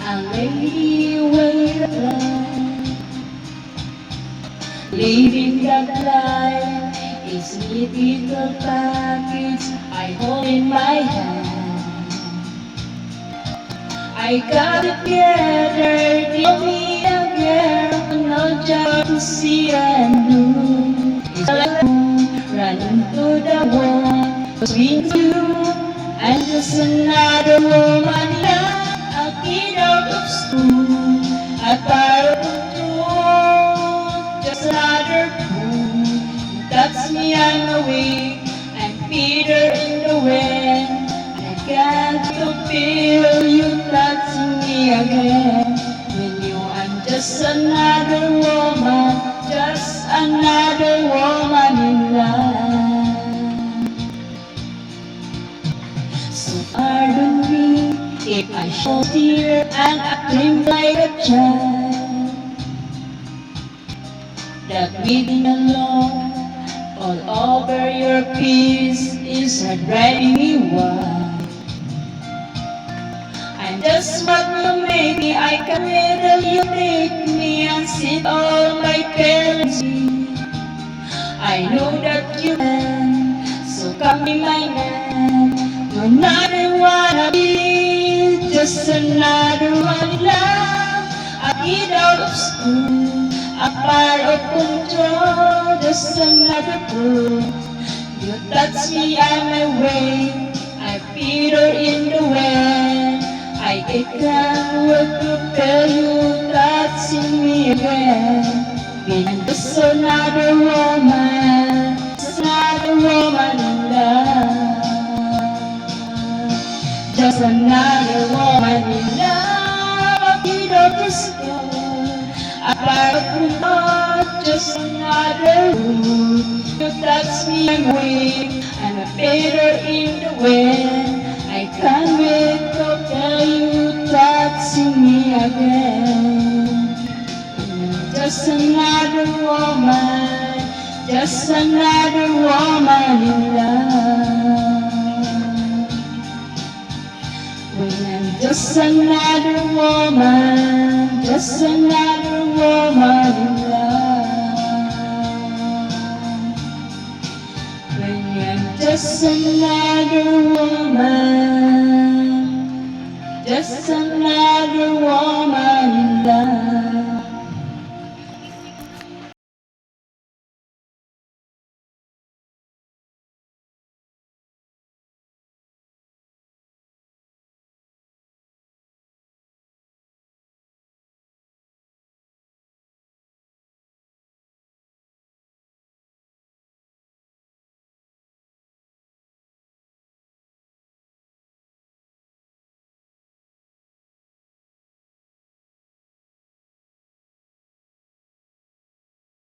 A lady with a plan, living that life is neat little package I hold in my hand. I got it together, give me a girl, no job to see and do. It's like running to the wall, between you and just another woman. A kid out of school, a tired of truth, just another fool. That's me, I'm awake, I'm Peter in the wind. I can't to feel you touching me again. When you, I'm just another woman, just another woman in love. So pardon me if I show tear and I scream like a child. That bleeding alone all over your piece is driving me wild. I'm just what you made me. I can wait till you take me and sit all my parents. I know that you can, so come be my man. You're not a wannabe, just another one in love. A kid out of school, a part of control, just another fool. You touch me, I'm away, I Peter in the wind. I can't wait to feel you touching me again. I'm just another woman, just another woman in love. Just another woman in love. A kid of the sky, a part of the heart, just another woman. You touch me, I'm weak, I'm a Peter in the wind. I can't wait to feel you touching me again. Just another woman, just another woman in love. When I'm just another woman, just another woman in love. When I'm just another woman, just another woman in love.